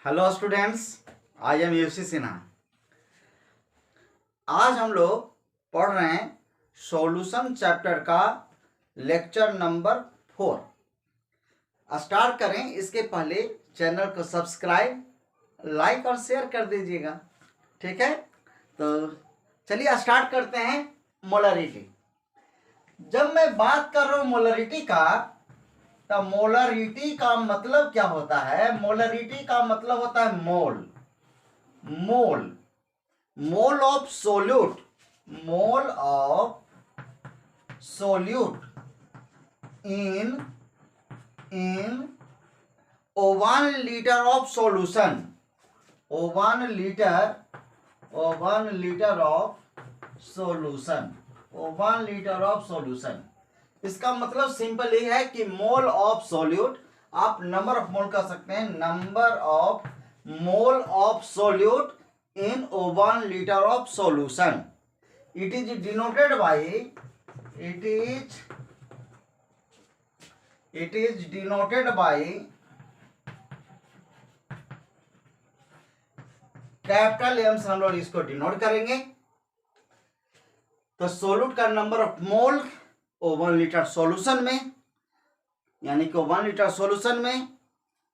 Hello students, I am UC Sinha. आज हम लोग पढ़ रहे हैं सॉल्यूशन चैप्टर का लेक्चर नंबर 4। स्टार्ट करें इसके पहले चैनल को सब्सक्राइब, लाइक और शेयर कर दीजिएगा। ठीक है, तो चलिए स्टार्ट करते हैं। मोलरिटी। जब मैं बात कर रहा हूँ मोलरिटी का, तो मोलरिटी का मतलब क्या होता है? मोलरिटी का मतलब होता है mole. Mole mole of solute. Mole of solute in 1 litre of solution. 1 litre of solution. 1 litre of solution. इसका मतलब सिंपल ये है कि मोल ऑफ सोल्यूट, आप नंबर ऑफ मोल कह सकते हैं, number of mole of solute in 1 liter of solution. It is denoted by capital M से हम लोग इसको डिनोट करेंगे। तो सोल्यूट का number of mole 1 litre solution में, यानी कि 1 लीटर सॉल्यूशन में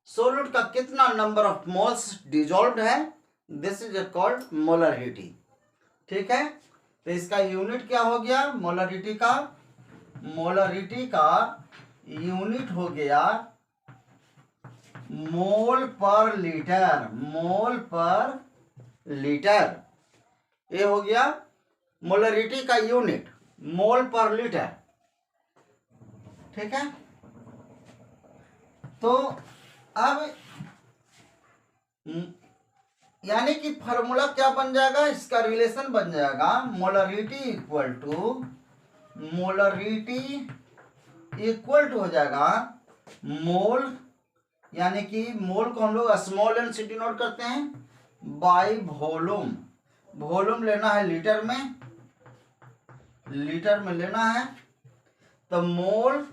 सोल्यूट का कितना नंबर ऑफ मोल्स डिजॉल्व्ड है, दिस इज कॉल्ड मोलरिटी। ठीक है, तो इसका यूनिट क्या हो गया? मोलरिटी का यूनिट हो गया मोल पर लीटर। मोल पर लीटर, ये हो गया मोलरिटी का यूनिट, मोल पर लीटर। ठीक है, तो अब यानी कि फॉर्मूला क्या बन जाएगा? इसका रिलेशन बन जाएगा मोलरिटी इक्वल टू हो जाएगा मोल, यानी कि मोल को हम लोग स्मॉल एन से डिनोट करते हैं, बाय वॉल्यूम। वॉल्यूम लेना है लीटर में, लेना है, तो मोल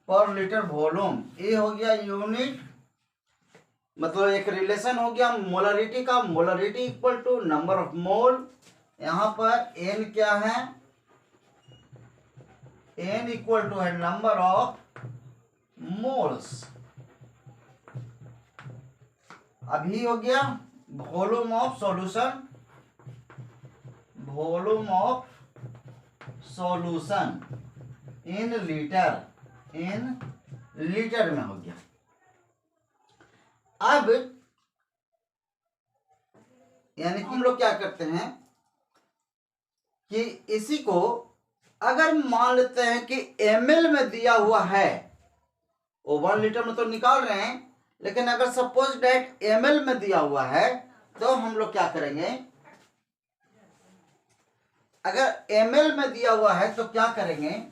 पर लीटर वॉल्यूम, ये हो गया यूनिट। मतलब एक रिलेशन हो गया मोलरिटी का, molarity equal to number of mole. यहां पर एन क्या है? एन इक्वल टू है नंबर ऑफ मोल्स। अभी हो गया volume of solution, volume of solution in litre में हो गया। अब यानी कि हम लोग क्या करते हैं कि इसी को अगर मान लेते हैं कि ml में दिया हुआ है, वो 1 लीटर में तो निकाल रहे हैं, लेकिन अगर सपोज डेट ml में दिया हुआ है तो हम लोग क्या करेंगे? अगर ml में दिया हुआ है तो क्या करेंगे?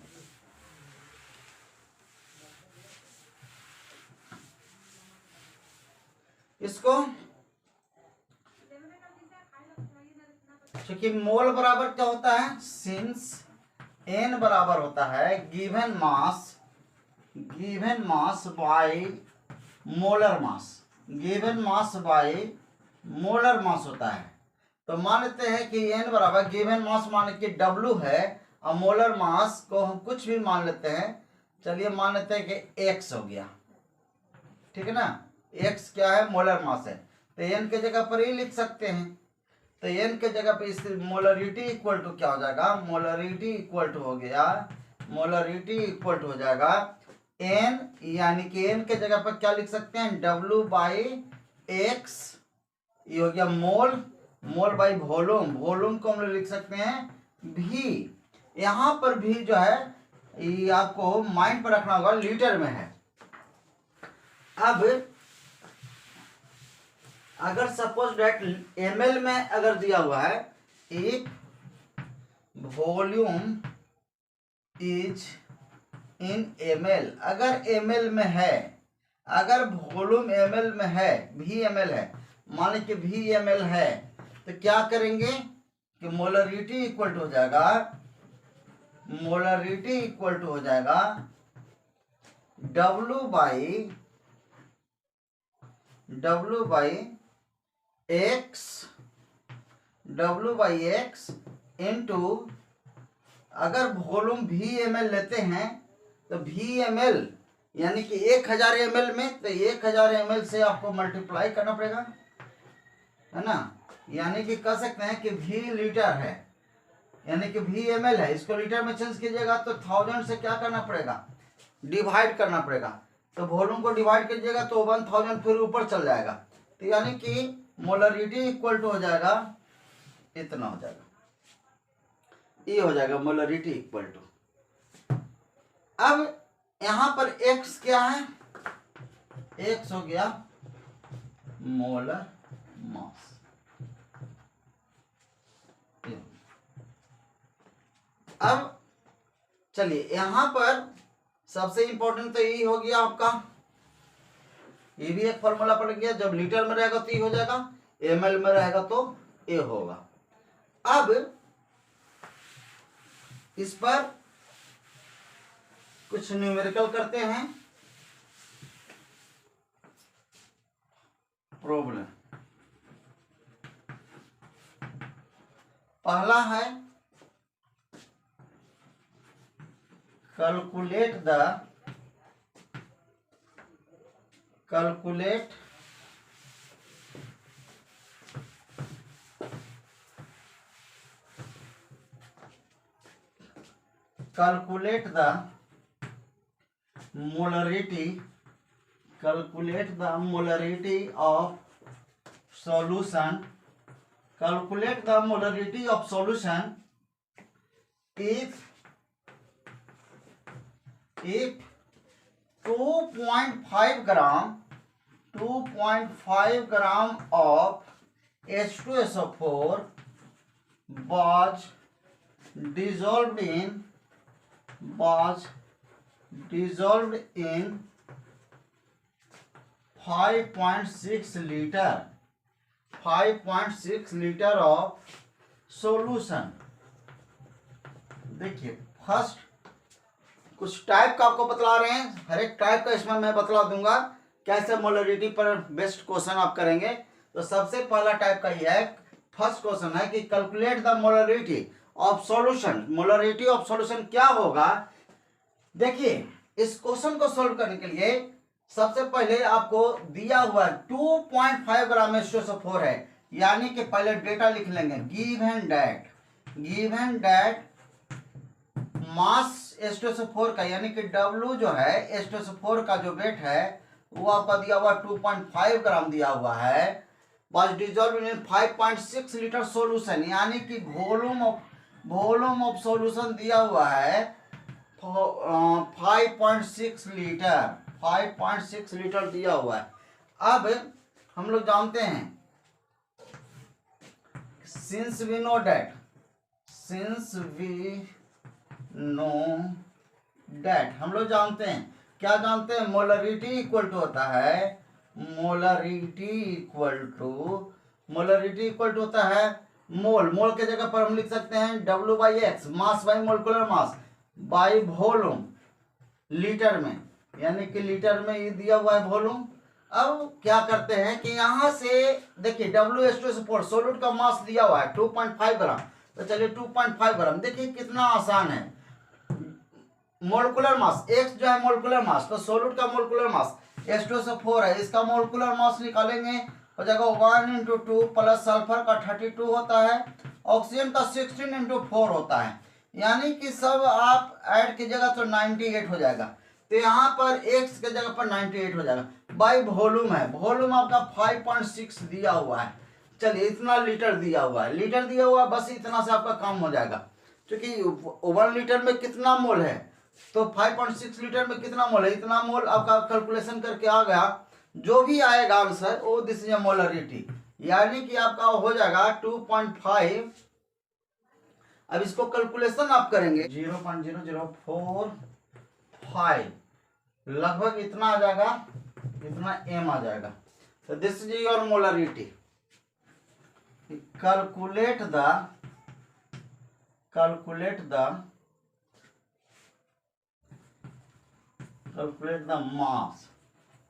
इसको क्योंकि मोल बराबर क्या होता है? सिंस n बराबर होता है given mass by molar mass. Given mass by molar mass होता है। तो मान लेते हैं कि n बराबर गिवन मास मान के W है, और मोलर मास को हम कुछ भी मान लेते हैं। चलिए मान लेते हैं कि x हो गया। ठीक है ना, x क्या है? मोलर मास है, तो n के जगह पर ही लिख सकते हैं। तो n के जगह पे इस मोलरिटी इक्वल टू क्या हो जाएगा? मोलरिटी इक्वल टू हो जाएगा n, यानी कि n के जगह पर क्या लिख सकते हैं? W बाई x, ये हो गया मोल। मोल बाई वॉल्यूम, वॉल्यूम को हम लोग लिख सकते हैं v। यहां पर भी जो है ये आपको माइंड पर रखना होगा, लीटर में है। अब अगर सपोज डेट ml में अगर दिया हुआ है, if volume is in ml, अगर ml में है, अगर वॉल्यूम ml में है, VML है, मान लीजिए VML है, तो क्या करेंगे कि मोलरिटी इक्वल टू हो जाएगा W बाई W/X इंटू, अगर वॉल्यूम VmL लेते हैं तो VmL यानी कि 1000 ml में, तो 1000 ml से आपको मल्टीप्लाई करना पड़ेगा, है ना। यानी कि कह सकते हैं कि V लीटर है, यानी कि VmL है, इसको लीटर में चेंज कीजिएगा तो 1000 से क्या करना पड़ेगा, डिवाइड करना पड़ेगा। तो वॉल्यूम को डिवाइड कीजिएगा तो 1000 फिर ऊपर चल जाएगा। तो यानी कि मोलरिटी इक्वल टू हो जाएगा, इतना हो जाएगा, ये हो जाएगा मोलरिटी इक्वल टू। अब यहां पर x क्या है, x हो गया मोलर मास। अब चलिए यहां पर सबसे इंपॉर्टेंट तो यही हो गया आपका, ये भी एक फॉर्मूला पड़ गया, जब लीटर में रहेगा तो ये हो जाएगा, ml में रहेगा तो ए होगा। अब इस पर कुछ न्यूमेरिकल करते हैं, प्रॉब्लम। पहला है calculate the molarity of solution if 2.5 gram of H2SO4 was dissolved in 5.6 liter of solution। देखिए फर्स्ट कुछ टाइप का आपको बतला रहे हैं, हर एक टाइप का इसमें मैं बतला दूंगा कैसे मोलरिटी पर बेस्ट क्वेश्चन आप करेंगे। तो सबसे पहला टाइप का ये है, फर्स्ट क्वेश्चन है कि calculate the molarity of solution. Molarity of solution क्या होगा, देखिए इस क्वेश्चन को सोल्व करने के लिए सबसे पहले आपको दिया हुआ 2.5 ग्राम H2SO4 है, यानी कि पहले डेटा लिख लेंगे, गिवन दैट मास H2SO4 का, यानी कि W जो है H2SO4 का जो वेट है वो आपका दिया हुआ 2.5 ग्राम दिया हुआ है, बस डिजॉल्व इन 5.6 लीटर सॉल्यूशन, यानी कि वॉल्यूम ऑफ सॉल्यूशन दिया हुआ है 5.6 लीटर दिया हुआ है। अब हम लोग जानते हैं, सिंस वी नो दैट हम लोग जानते हैं, क्या जानते हैं, मोलरिटी इक्वल टू होता है, मोलरिटी इक्वल टू होता है मोल के जगह पर हम लिख सकते हैं W/X, mass by molecular mass by volume litre में, यानी कि लीटर में ये दिया हुआ है वॉल्यूम। अब क्या करते हैं कि यहां से देखिए WH2SO4 सोल्यूट का मास दिया हुआ है 2.5 ग्राम, तो चलिए 2.5 ग्राम, देखिए कितना आसान है, मोलिकुलर मास X जो है मोलिकुलर मास, तो सोल्यूट का मोलिकुलर मास H2SO4 है, इसका मोलिकुलर मास निकालेंगे हो जाएगा 1 × 2 प्लस सल्फर का 32 होता है, ऑक्सीजन का 16 × 4 होता है, यानी कि सब आप ऐड कीजिएगा तो 98 हो जाएगा। तो यहाँ पर x के जगह पर 98 हो जाएगा, बाई वॉल्यूम है, वॉल्यूम आपका 5.6 दिया हुआ है, चलिए इतना लीटर दिया हुआ है, बस इतना से आपका काम हो जाएगा, क्योंकि 1 लीटर में कितना मोल है, तो 5.6 लीटर में कितना मोल है, इतना मोल आपका कैलकुलेशन करके आ गया, जो भी आएगा आंसर वो दिस इज मोलरिटी, यानी कि आपका हो जाएगा 2.5। अब इसको कैलकुलेशन आप करेंगे 0.0045, लगभग इतना आ जाएगा, इतना m आ जाएगा। तो this is your molarity. Calculate the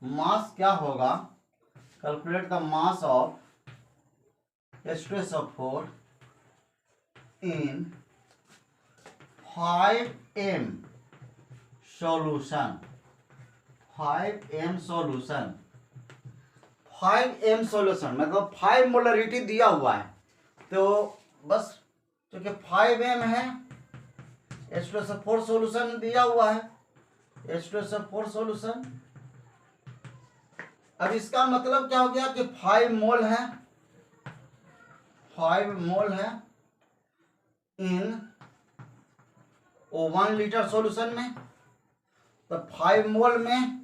mass क्या होगा, calculate the mass of H2SO4 in 5m solution. 5m solution 5m solution मतलब 5 मोलरिटी दिया हुआ है, तो बस क्योंकि 5m है, H2SO4 सोल्यूशन दिया हुआ है, H2SO4 सोल्यूशन। अब इसका मतलब क्या हो गया कि 5 मोल है, 5 मोल है इन 1 लीटर सॉल्यूशन में। तो 5 मोल में,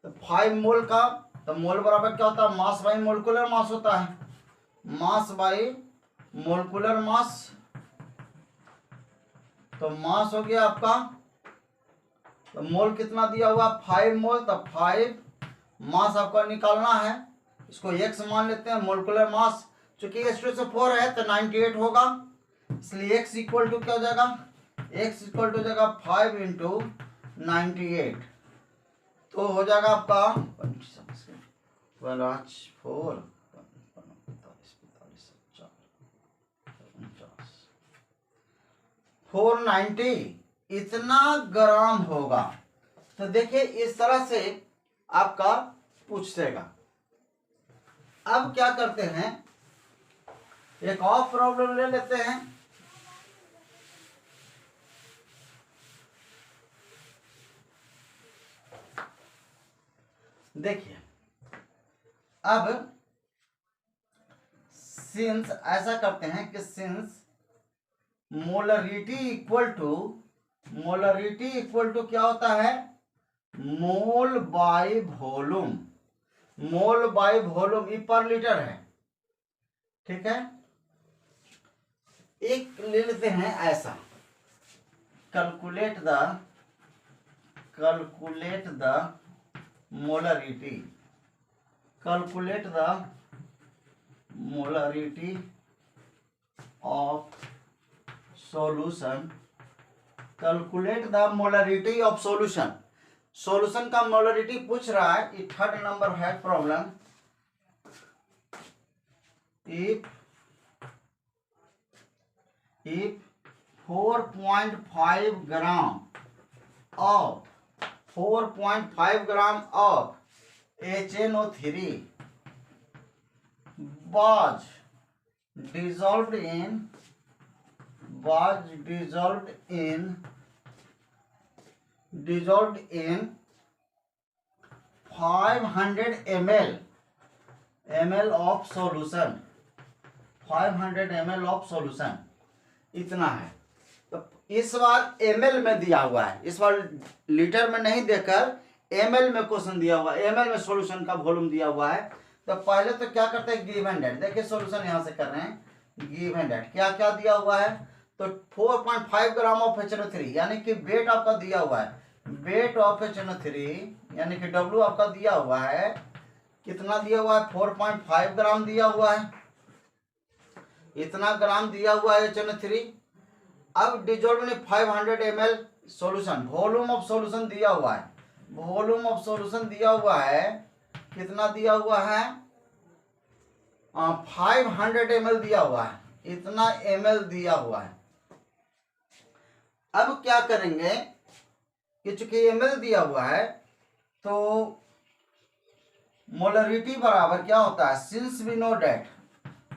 तो 5 मोल का तो मोल बराबर क्या होता है, मास बाई मोलिकुलर मास होता है, मास बाई मोलिकुलर मास। तो मास हो गया आपका, तो मोल कितना दिया हुआ 5 मोल, तो 5 मास आपका निकालना है, इसको x मान लेते हैं मोलिकुलर मास। चूंकि H2SO4 है तो 98 होगा, इसलिए x इक्वल टू क्या हो जाएगा, x इक्वल टू हो जाएगा 5 इंटू 98, तो हो जाएगा आपका 490 इतना ग्राम होगा। तो देखिए इस तरह से आपका पूछेगा। अब क्या करते हैं, एक और प्रॉब्लम ले लेते हैं। देखिए अब सिंस ऐसा करते हैं कि सिंस मोलरिटी इक्वल टू क्या होता है, mole by volume, mole by volume ये पर लीटर है, ठीक है। एक ले लेते हैं ऐसा, calculate the molarity, calculate the molarity of solution, calculate the molarity of solution. Solution का मोलरिटी पूछ रहा है, ये 3rd नंबर है problem. If 4.5 gram of 4.5 gram of HNO3 was dissolved in 500 ml of solution, 500 ml of solution इतना है। तो इस बार ml में दिया हुआ है, इस बार लीटर में नहीं देकर ml में क्वेश्चन दिया हुआ है, ml में सॉल्यूशन का वॉल्यूम दिया हुआ है। तो पहले तो क्या करते हैं, गिवन डेट, देखिए सॉल्यूशन यहां से कर रहे हैं, गिवन डेट क्या क्या दिया हुआ है। तो 4.5 ग्राम ऑफ HNO3 यानी कि वेट आपका दिया हुआ है, वेट ऑफ HNO3 यानी कि W आपका दिया हुआ है, कितना दिया हुआ है 4.5 ग्राम दिया हुआ है, इतना ग्राम दिया हुआ है HNO3। अब डिजोल्व ने 500 ml solution, volume of solution दिया हुआ है, वॉल्यूम ऑफ सॉल्यूशन दिया हुआ है, कितना दिया हुआ है 500 ml दिया हुआ है, इतना ml दिया हुआ है। अब क्या करेंगे कि चूंकि ml दिया हुआ है तो मोलरिटी बराबर क्या होता है, सिंस वी नो डैट,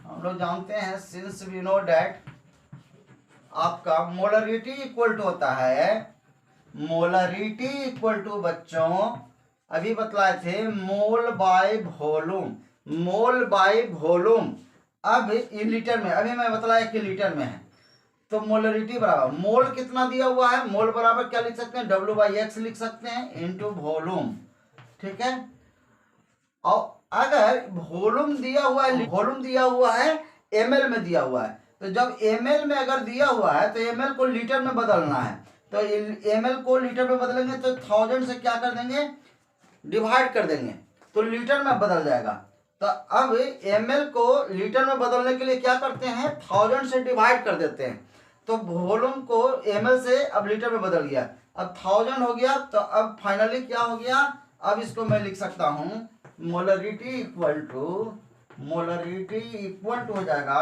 हम लोग जानते हैं सिंस वी नो डैट आपका मोलरिटी इक्वल टू होता है, मोलरिटी इक्वल टू बच्चों अभी बतलाए थे mole by volume, mole by volume. अब इन लीटर में, अभी मैं बतलाया कि लीटर में है, तो मोलरिटी बराबर मोल कितना दिया हुआ है, मोल बराबर क्या लिख सकते हैं, W/X लिख सकते हैं इनटू वॉल्यूम, ठीक है। और अगर वॉल्यूम दिया हुआ है, वॉल्यूम दिया हुआ है ml में दिया हुआ है, तो जब ml में अगर दिया हुआ है तो ml को लीटर में बदलना है, तो ml को लीटर में बदलेंगे तो 1000 से क्या कर देंगे, डिवाइड कर देंगे, तो लीटर में बदल जाएगा। तो अब ml को लीटर में बदलने के लिए क्या करते हैं, 1000 से डिवाइड कर देते हैं, तो वॉल्यूम को ml से अब लीटर में बदल गया, अब 1000 हो गया। तो अब फाइनली क्या हो गया, अब इसको मैं लिख सकता हूं मोलरिटी इक्वल टू हो जाएगा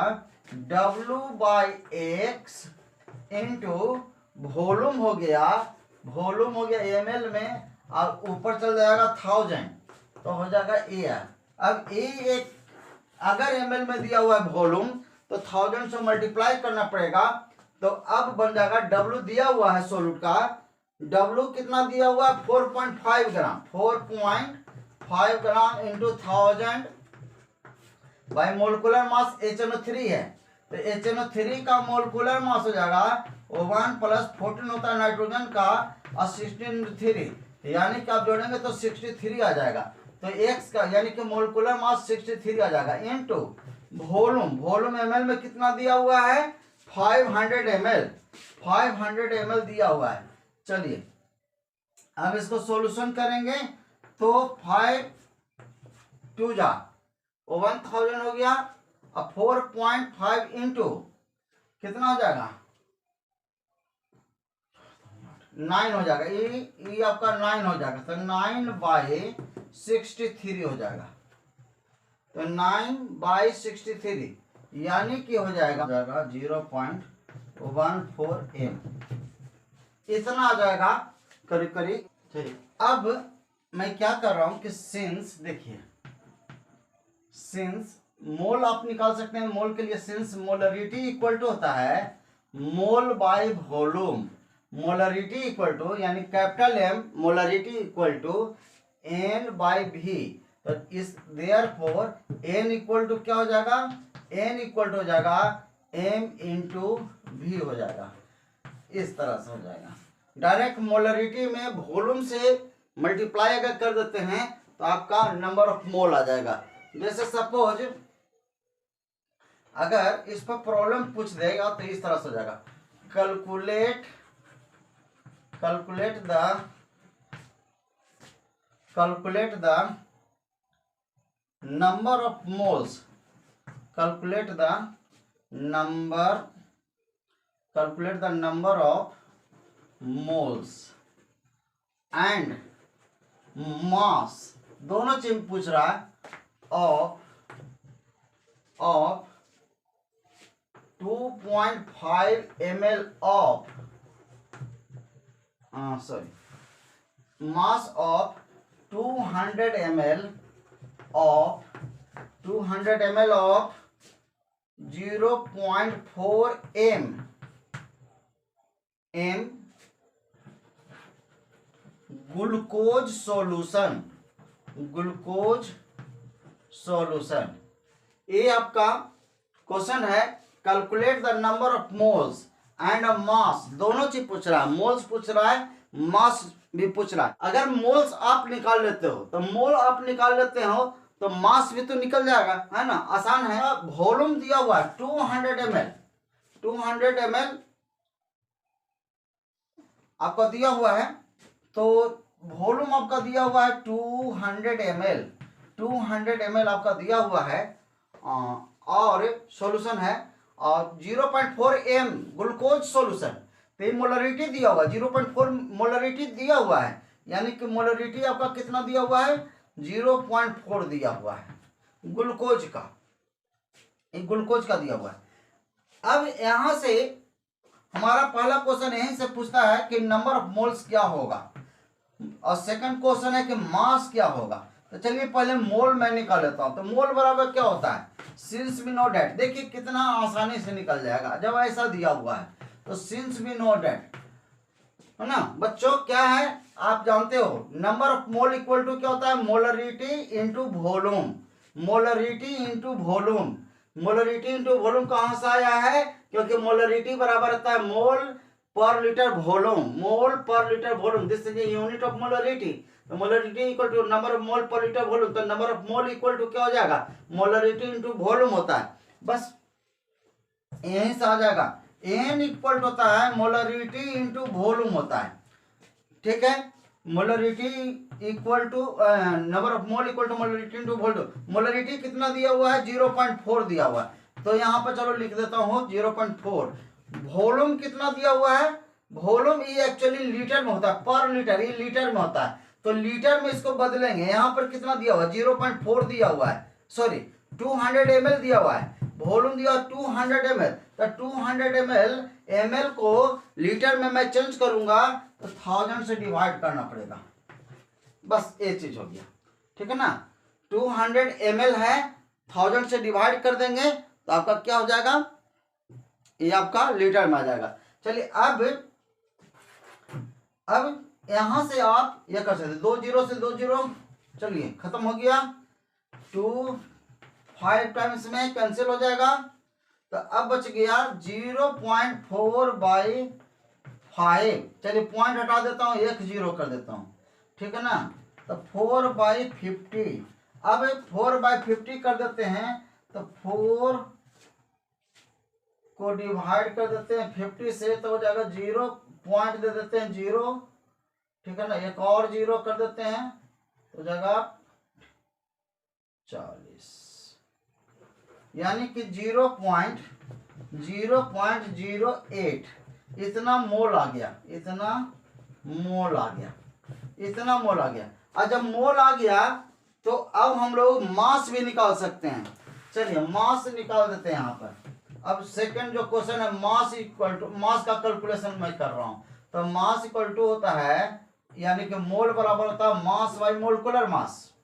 W/X इंटू वॉल्यूम हो गया ml में, और ऊपर चल जाएगा 1000, तो हो जाएगा AR। अब एक अगर ml में दिया हुआ है वॉल्यूम तो 1000 से मल्टीप्लाई करना पड़ेगा, तो अब बन जाएगा W दिया हुआ है सोल्यूट का, W कितना दिया हुआ है 4.5 ग्राम, 4.5 gram into 1000 by molecular mass HNO3 है, तो HNO3 का मोलिकुलर मास हो जाएगा 1 प्लस 14 होता है नाइट्रोजन का और 16 3, यानी कि आप जोड़ेंगे तो 63 आ जाएगा। तो X का यानी कि मोलिकुलर मास 63 आ जाएगा इनटू वॉल्यूम ml में कितना दिया हुआ है 500 ml दिया हुआ है। चलिए अब इसको सॉल्यूशन करेंगे तो 5 2 जा 1000 हो गया, अब 4.5 इंटू कितना हो जाएगा 9 हो जाएगा, ये आपका 9 हो जाएगा, तो 9/63 हो जाएगा, तो 9/63 यानी कि हो जाएगा 0.14 m, इतना आ जाएगा करीब करीब। अब मैं क्या कर रहा हूं कि सिंस देखिए, सिंस मोल आप निकाल सकते हैं, मोल के लिए सिंस मोलरिटी इक्वल टू होता है mole by volume, molarity equal to यानी capital M molarity equal to N/V, तो इस देयरफॉर N इक्वल टू क्या हो जाएगा, N इक्वल टू हो जाएगा M इंटू V हो जाएगा, इस तरह से हो जाएगा। डायरेक्ट मोलरिटी में वॉल्यूम से मल्टीप्लाई अगर कर देते हैं तो आपका नंबर ऑफ मोल आ जाएगा। जैसे सपोज अगर इस पर प्रॉब्लम पूछ देगा तो इस तरह से हो जाएगा, calculate the number of moles, calculate the number of moles and mass, दोनों चीज पूछ रहा है, of 2.5 ml of mass of 200 ml of 0.4 m glucose solution. ये आपका क्वेश्चन है, calculate the number of moles and mass, दोनों चीज पूछ रहा है, मोल्स पूछ रहा है, मास भी पूछ रहा है। अगर मोल्स आप निकाल लेते हो तो मोल आप निकाल लेते हो तो मास भी तो निकल जाएगा, है ना, आसान है। वॉल्यूम दिया हुआ है 200 ml आपका दिया हुआ है, तो वॉल्यूम आपका दिया हुआ है 200 ml आपका दिया हुआ है, और सॉल्यूशन है और 0.4 m ग्लूकोज सॉल्यूशन, तो मोलरिटी दिया हुआ है 0.4 मोलरिटी दिया हुआ है, यानी कि मोलरिटी आपका कितना दिया हुआ है 0.4 दिया हुआ है ग्लूकोज का, ग्लूकोज का दिया हुआ है। अब यहां से हमारा पहला क्वेश्चन यहीं से पूछता है कि नंबर ऑफ मोल्स क्या होगा, और सेकंड क्वेश्चन है कि मास क्या होगा। तो चलिए पहले मोल मैं निकाल लेता हूं। तो मोल बराबर क्या होता है, सिंस वी नो डेट, देखिए कितना आसानी से निकल जाएगा जब ऐसा दिया हुआ है, तो सिंस वी नो डेट, है ना बच्चों, क्या है आप जानते हो, number of mole equal to क्या होता है, molarity into volume, molarity into volume. Molarity into volume कहां से आया है, क्योंकि मोलरिटी बराबर होता है मोल per litre volume, mole per litre volume, this is unit of molarity. तो molarity equal to number of mole per litre volume, तो number of mole equal to क्या हो जाएगा, मोलरिटी इंटू वॉल्यूम होता है, बस यहीं से आ जाएगा। एन इक्वल टू होता है मोलरिटी इंटू वॉल्यूम होता है, ठीक है, molarity equal to number of mole equal to molarity into volume. Molarity कितना दिया हुआ है 0.4 दिया हुआ है, तो यहाँ पर चलो लिख देता हूँ 0.4। वॉल्यूम कितना दिया हुआ है, वॉल्यूम ये एक्चुअली लीटर में होता है, पर लीटर, ये लीटर में होता है, तो लीटर में इसको बदलेंगे। यहाँ पर कितना दिया हुआ है, 0.4 दिया हुआ है, सॉरी 200 ml दिया हुआ है, वॉल्यूम दिया 200 ml। तो 200 ml को लीटर में मैं चेंज करूंगा तो 1000 से डिवाइड करना पड़ेगा, बस ये चीज हो गया, ठीक है ना। 200 ml है, 1000 से डिवाइड कर देंगे तो आपका क्या हो जाएगा, ये आपका लीटर में आ जाएगा। चलिए अब यहां से आप ये कर सकते, 2 जीरो से 2 जीरो चलिए खत्म हो गया, 2 5 टाइम्स में कैंसिल हो जाएगा, तो अब बच गया 0.4/5। चलिए पॉइंट हटा देता हूँ, 1 जीरो कर देता हूँ, ठीक है ना। तो 4/50, अब 4/50 कर देते हैं, तो 4 को डिवाइड कर देते हैं 50 से, तो हो जाएगा 0 पॉइंट दे देते हैं 0, ठीक है ना। एक और 0 कर देते हैं तो हो जाएगा 40, यानी कि 0.08 इतना मोल आ गया, इतना मोल आ गया। और जब मोल आ गया तो अब हम लोग मास भी निकाल सकते हैं। चलिए मास निकाल देते हैं यहाँ पर। अब सेकंड जो क्वेश्चन है, मास इक्वल टू, मास का कैलकुलेशन मैं कर रहा हूँ, तो मास इक्वल टू होता है, यानी कि मोल बराबर होता है mass by molecular mass,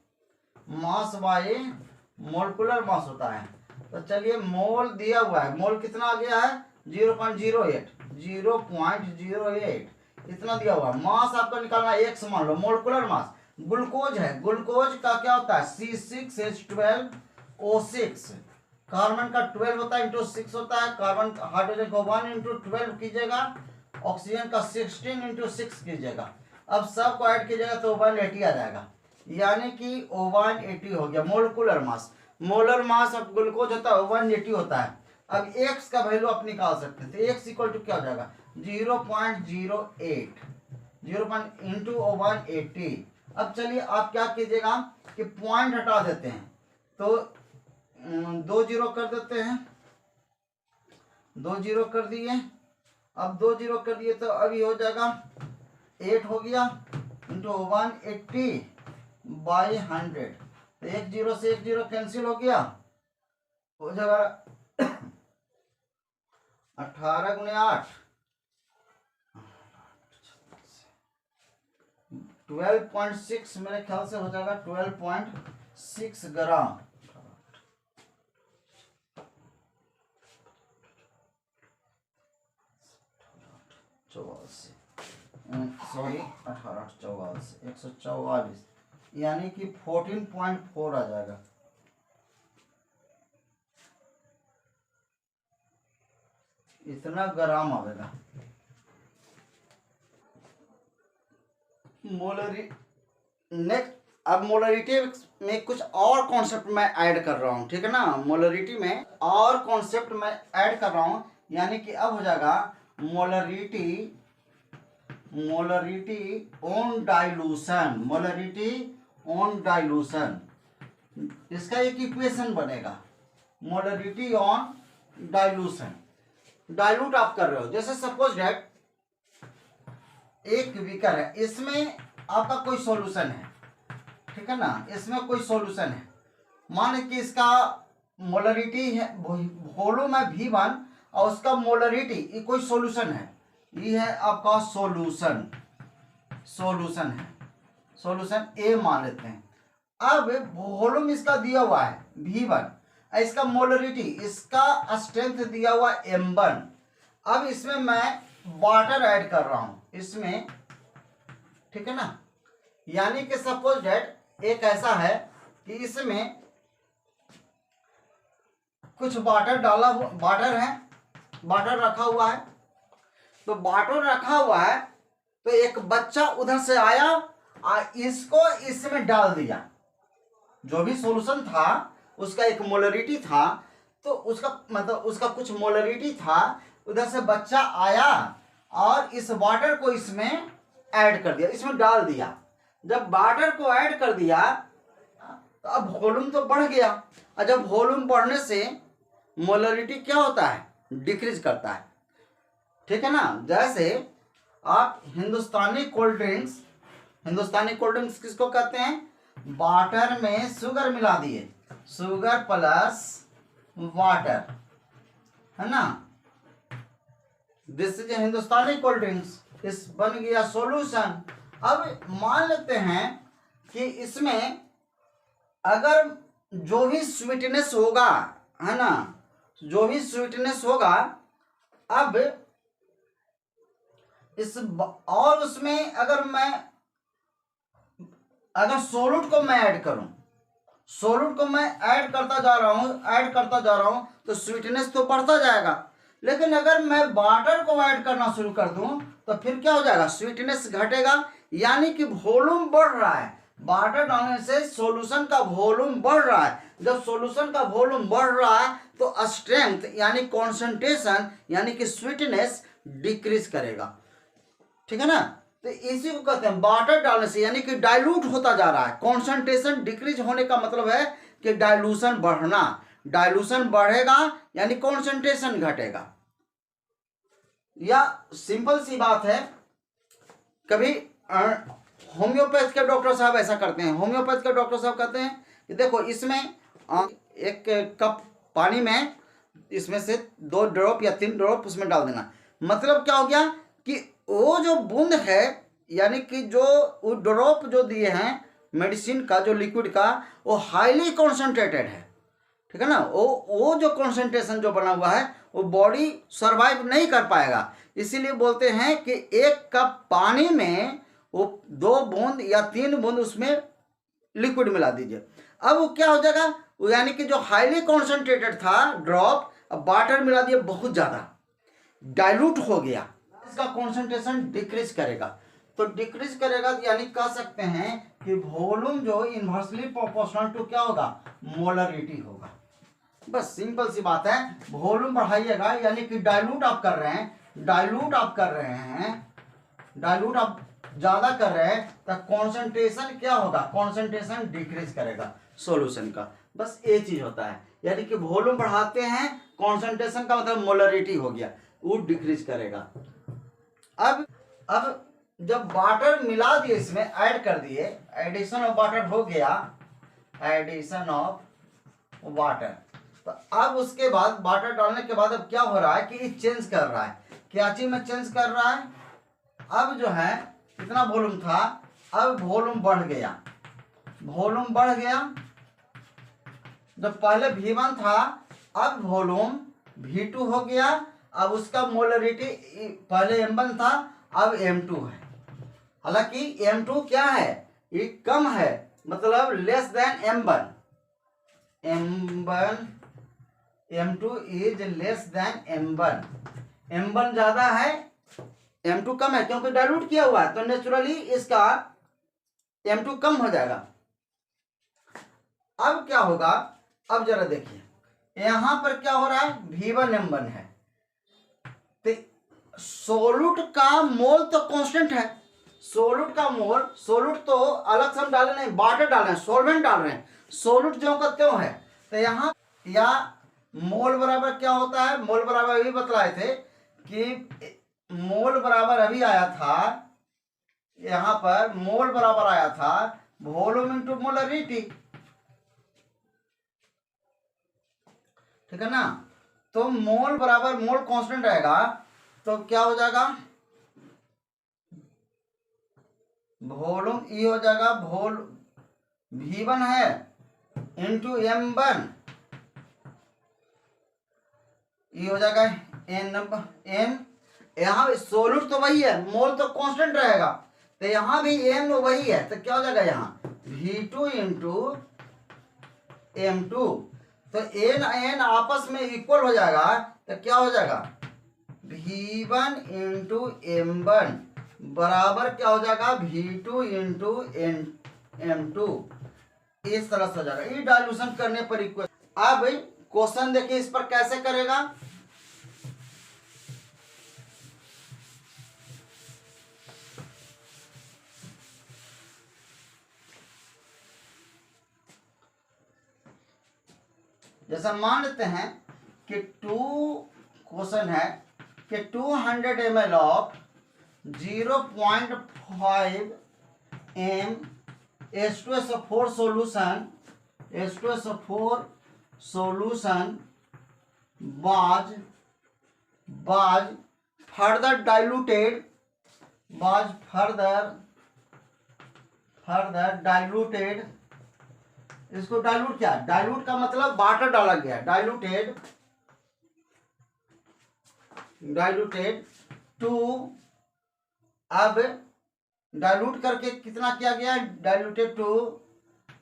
mass by molecular mass होता है। तो चलिए मोल दिया हुआ है, मोल कितना आ गया है 0.08 इतना दिया हुआ है। मास आपका निकालना है, x मान लो, मोलिकुलर मास। ग्लूकोज है, ग्लूकोज का क्या होता है C6H12O6, कार्बन का 12 होता है इंटू 6 होता है, कार्बन हाइड्रोजन को 1 इंटू 12 कीजिएगा, ऑक्सीजन का 16 इंटू 6 कीजिएगा। अब सबको ऐड कीजिएगा तो 180 आ जाएगा, यानी कि 180 हो गया molecular mass. Molar mass of glucose होता है 180 होता है। अब x का वैल्यू आप निकाल सकते हैं, तो x इक्वल टू क्या हो जाएगा 0.08 इंटू 180। अब चलिए आप क्या कीजिएगा कि पॉइंट हटा देते हैं, तो 2 जीरो कर देते हैं, 2 जीरो कर दिए। अब 2 जीरो कर दिए तो अभी हो जाएगा 8 हो गया इंटू 180/100, तो 1 जीरो से 1 जीरो कैंसिल हो गया, हो जाएगा 18 गुणे 8 12.6, मेरे ख्याल से हो जाएगा 12.6 ग्राम। सॉरी 18 144, यानी कि 14.4 आ जाएगा। इतना ग्राम आवेगा। नेक्स्ट, अब मोलरिटी में कुछ और कॉन्सेप्ट मैं ऐड कर रहा हूँ, ठीक है ना। मोलरिटी में और कॉन्सेप्ट मैं ऐड कर रहा हूँ, यानी कि अब हो जाएगा मोलरिटी ऑन डाइल्यूशन, इसका एक इक्वेशन बनेगा, मोलरिटी ऑन डाइल्यूशन। डाइल्यूट आप कर रहे हो, जैसे सपोज दैट एक बीकर है, इसमें आपका कोई सॉल्यूशन है, ठीक है ना, इसमें कोई सॉल्यूशन है, मान कि इसका मोलरिटी है, वॉल्यूम है V1 और उसका मोलरिटी, ये कोई सॉल्यूशन है, ये है आपका सॉल्यूशन है, सॉल्यूशन A मान लेते हैं। अब वॉल्यूम इसका दिया हुआ है V1, इसका मोलरिटी, इसका स्ट्रेंथ दिया हुआ M1। अब इसमें मैं वाटर ऐड कर रहा हूं इसमें, ठीक है ना, यानी कि सपोज दैट एक ऐसा है कि इसमें कुछ वाटर डाला, वाटर है, वाटर रखा हुआ है, तो वाटर रखा हुआ है, तो एक बच्चा उधर से आया और इसको इसमें डाल दिया, जो भी सॉल्यूशन था उसका एक मोलरिटी था, तो उसका मतलब उसका कुछ मोलरिटी था, उधर से बच्चा आया और इस वाटर को इसमें ऐड कर दिया, इसमें डाल दिया। जब वाटर को ऐड कर दिया तो अब वॉल्यूम तो बढ़ गया, और जब वॉल्यूम बढ़ने से मोलरिटी क्या होता है, डिक्रीज करता है, ठीक है ना। जैसे आप हिंदुस्तानी कोल्ड ड्रिंक्स हिंदुस्तानी कोल्ड ड्रिंक्स किसको कहते हैं? वाटर में शुगर मिला दिए, शुगर प्लस वाटर, है ना, this is Hindustani cold drinks. इस बन गया सॉल्यूशन। अब मान लेते हैं कि इसमें अगर जो भी स्वीटनेस होगा, है ना, जो भी स्वीटनेस होगा, अब इस और उसमें अगर सोलूट को मैं ऐड करूं, सोलूट को मैं ऐड करता जा रहा हूं तो स्वीटनेस तो बढ़ता जाएगा। लेकिन अगर मैं वाटर को ऐड करना शुरू कर दूं तो फिर क्या हो जाएगा? स्वीटनेस घटेगा, यानी कि वॉल्यूम बढ़ रहा है। वाटर डालने से सॉल्यूशन का वॉल्यूम बढ़ रहा है। जब सॉल्यूशन का वॉल्यूम बढ़ रहा है तो स्ट्रेंथ यानी कॉन्सेंट्रेशन यानी कि स्वीटनेस डिक्रीज करेगा। ठीक है ना? तो इसी को कहते हैं वाटर डालने से, यानी कि डाइल्यूट होता जा रहा है। कॉन्सेंट्रेशन डिक्रीज होने का मतलब है कि डाइल्यूशन बढ़ना, डाइल्यूशन बढ़ेगा यानी कॉन्सेंट्रेशन घटेगा। या सिंपल सी बात है, कभी होम्योपैथ के डॉक्टर साहब ऐसा करते हैं। होम्योपैथ के डॉक्टर साहब कहते हैं कि देखो इसमें एक कप पानी में इसमें से 2 ड्रॉप या 3 ड्रॉप उसमें डाल देना। मतलब क्या हो गया कि वो जो बूंद है, यानी कि जो वो ड्रॉप जो दिए हैं मेडिसिन का, जो लिक्विड का, वो हाईली कॉन्सेंट्रेटेड है। ठीक है ना? वो जो कॉन्सेंट्रेशन जो बना हुआ है वो बॉडी सर्वाइव नहीं कर पाएगा। इसीलिए बोलते हैं कि 1 कप पानी में वो 2 बूंद या 3 बूंद उसमें लिक्विड मिला दीजिए। अब वो क्या हो जाएगा, वो यानी कि जो हाईली कॉन्सेंट्रेटेड था ड्रॉप, अब वाटर मिला दिया, बहुत ज़्यादा डाइल्यूट हो गया, इसका कॉन्सेंट्रेशन डिक्रीज करेगा। तो डिक्रीज करेगा यानी कह सकते हैं कि वॉल्यूम जो इनवर्सली प्रोपोर्शनल टू क्या होगा? मोलरिटी होगा। बस सिंपल सी बात है। वॉल्यूम बढ़ाइएगा यानी कि डाइल्यूट आप कर रहे हैं, डाइल्यूट आप ज्यादा कर रहे हैं तो कॉन्सेंट्रेशन क्या होगा? कॉन्सेंट्रेशन डिक्रीज करेगा सॉल्यूशन का। बस ये चीज होता है, यानी कि वॉल्यूम बढ़ाते हैं, कॉन्सेंट्रेशन का मतलब मोलरिटी हो गया, वो डिक्रीज करेगा। अब जब वाटर मिला दिए, इसमें ऐड कर दिए, एडिशन ऑफ वाटर हो गया, एडिशन ऑफ वाटर। तो अब उसके बाद वाटर डालने के बाद अब क्या हो रहा है कि चेंज कर रहा है। क्या चीज में चेंज कर रहा है? अब जो है कितना वॉल्यूम था, अब वॉल्यूम बढ़ गया, वॉल्यूम बढ़ गया। जब पहले V1 था, अब वॉल्यूम V2 हो गया। अब उसका मोलरिटी पहले M1 था, अब M2 है। हालांकि M2 क्या है? ये कम है, मतलब less than M1। M2 is less than M1। M1 ज्यादा है, M2 कम है, क्योंकि डाइल्यूट किया हुआ है तो नेचुरली इसका M2 कम हो जाएगा। अब क्या होगा? अब जरा देखिए, यहां पर क्या हो रहा है? V1 M1 है, तो सोलूट का मोल तो कांस्टेंट है। सोलूट का मोल, सोलूट तो अलग से हम डाले नहीं, वाटर डाल रहे हैं, सॉल्वेंट डाल रहे हैं, सोलूट ज्यों का त्यों है। तो यहाँ या मोल बराबर क्या होता है? मोल बराबर अभी बतलाए थे कि मोल बराबर अभी आया था, यहाँ पर मोल बराबर आया था वॉल्यूम इनटू मोलरिटी। ठीक है ना? तो मोल बराबर, मोल कांस्टेंट रहेगा तो क्या हो जाएगा? वॉल्यूम ई हो जाएगा, V1 है इंटू M1, ई हो जाएगा N। यहाँ सोलूट तो वही है, मोल तो कांस्टेंट रहेगा, तो यहाँ भी M वही है, तो क्या हो जाएगा? यहाँ V2 इंटू M2। तो N आपस में इक्वल हो जाएगा, तो क्या हो जाएगा? V1 इंटू M1 बराबर क्या हो जाएगा? V2 into M2। इस तरह से हो जाएगा। ये डाइल्यूशन करने पर इक्वल। अब क्वेश्चन देखिए, इस पर कैसे करेगा? जैसा मान लेते हैं कि क्वेश्चन है कि 200 ml of 0.5 M H2SO4 solution, H2SO4 solution was further diluted, इसको डाइल्यूट क्या, डाइल्यूट का मतलब वाटर डाला गया, डाइल्यूटेड टू, अब डाइल्यूट करके कितना किया गया, डाइल्यूटेड टू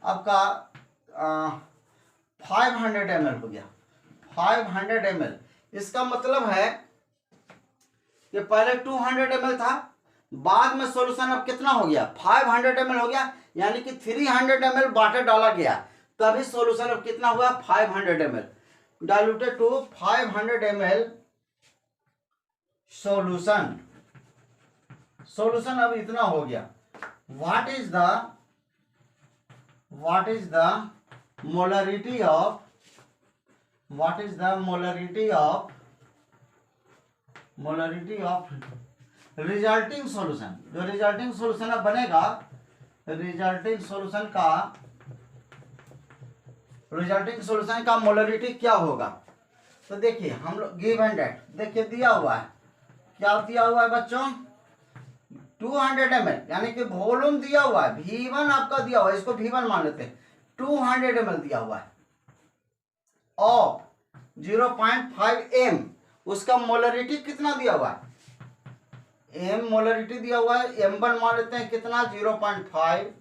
आपका 500 ml हो गया, 500 ml। इसका मतलब है कि पहले 200 ml था, बाद में सॉल्यूशन अब कितना हो गया, 500 ml हो गया, यानी कि 300 ml वाटर डाला गया, तभी सॉल्यूशन अब कितना हुआ, 500 ml, diluted to 500 ml solution अब इतना हो गया। What is the molarity of resulting solution, जो रिजल्टिंग सॉल्यूशन अब बनेगा, रिजल्टिंग सॉल्यूशन का मोलरिटी क्या होगा। तो देखिए हम लोग गिव एंड डेट, देखिए दिया हुआ है, क्या दिया हुआ है बच्चों, 200 ml, यानी कि वॉल्यूम दिया हुआ है, V1 आपका दिया हुआ है, इसको V1 मान लेते हैं, 200 ml दिया हुआ है और 0.5 m, उसका मोलरिटी कितना दिया हुआ है, m मोलरिटी दिया हुआ है, M1 मान लेते हैं कितना, 0.5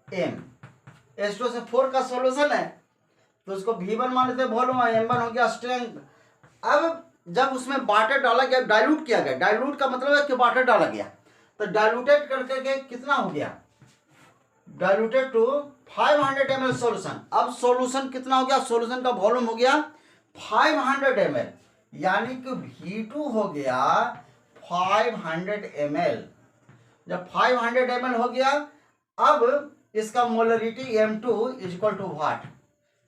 m। H2SO4 का सॉल्यूशन है तो उसको V1 मान लेते हैं, वॉल्यूम, M1 हो गया स्ट्रेंथ। अब जब उसमें वाटर डाला गया, डाइल्यूट किया गया, डाइल्यूट का मतलब है कि वाटर डाला गया, तो डाइल्यूटेड करके कितना हो गया, डाइल्यूटेड टू 500 ml सॉल्यूशन। अब सॉल्यूशन कितना हो गया, सॉल्यूशन का वॉल्यूम हो गया 500 ml, यानी कि V2 हो गया 500 ml। जब 500 ml हो गया, अब इसका molarity M2 is equal to what,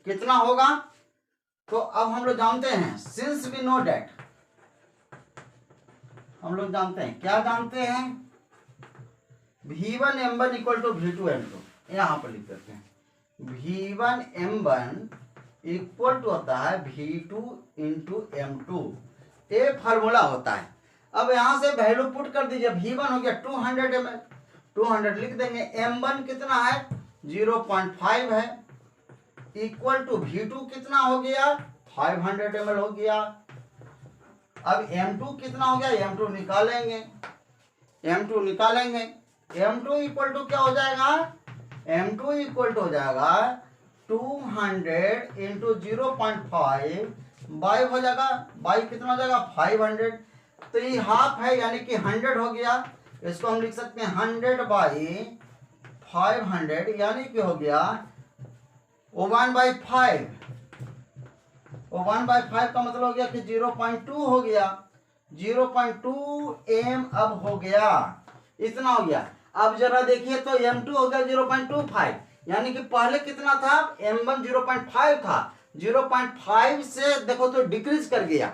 कितना होगा। तो अब हम लोग जानते हैं, सिंस वी नो डेट, हम लोग जानते हैं, क्या जानते हैं, V1 M1 equal to V2 M2, यहां पर लिख देते हैं, V1 M1 इक्वल टू होता है V2 इंटू M2, ये फार्मूला होता है। अब यहां से वैल्यू पुट कर दीजिए, V1 हो गया 200 ml, 200 लिख देंगे, M1 कितना है 0.5 है, इक्वल टू V2 कितना हो गया 500 ml हो गया। अब M2 कितना हो गया, M2 निकालेंगे, M2 इक्वल टू क्या हो जाएगा, M2 इक्वल टू हो जाएगा 200 इंटू 0.5 बाई हो जाएगा, बाई कितना हो जाएगा 500, तो ये हाफ है यानी कि 100 हो गया, इसको हम लिख सकते हैं 100 बाई 500, यानी कि हो गया 1/5, 1/5 का मतलब हो गया कि 0.2 हो गया, 0.2 m अब हो गया, इतना हो गया। अब जरा देखिए तो M2 हो गया 0.25, यानी कि पहले कितना था, M1 0.5 था, 0.5 से देखो तो डिक्रीज कर गया,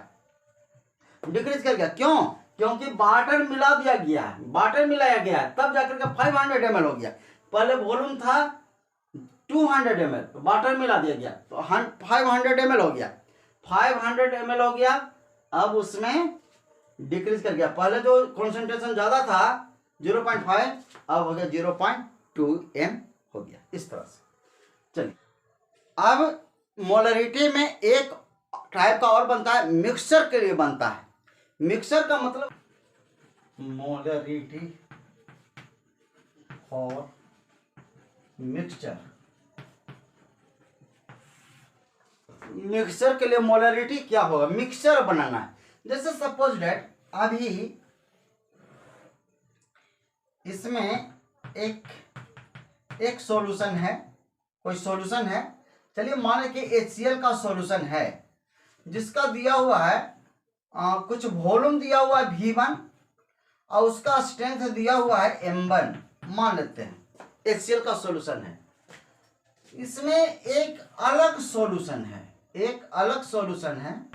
क्यों, क्योंकि वाटर मिला दिया गया, वाटर मिलाया गया, तब जाकर के 500 ml हो गया। पहले वॉल्यूम था 200 ml, वाटर मिला दिया गया तो 500 ml हो गया, 500 ml हो गया। अब उसमें डिक्रीज कर गया, पहले जो कॉन्सेंट्रेशन ज्यादा था 0.5, अब हो गया 0.2 m हो गया, इस तरह से। चलिए अब मोलरिटी में एक टाइप का और बनता है, मिक्सचर के लिए बनता है। मिक्सचर का मतलब मोलरिटी और मिक्सचर, मिक्सचर के लिए मोलरिटी क्या होगा, मिक्सचर बनाना है। जैसे सपोज डेट अभी इसमें एक सॉल्यूशन है, कोई सॉल्यूशन है, चलिए मान लें कि HCl का सॉल्यूशन है, जिसका दिया हुआ है कुछ वॉल्यूम दिया हुआ है V1 और उसका स्ट्रेंथ दिया हुआ है M1 मान लेते हैं, HCl का सॉल्यूशन है। इसमें एक अलग सॉल्यूशन है,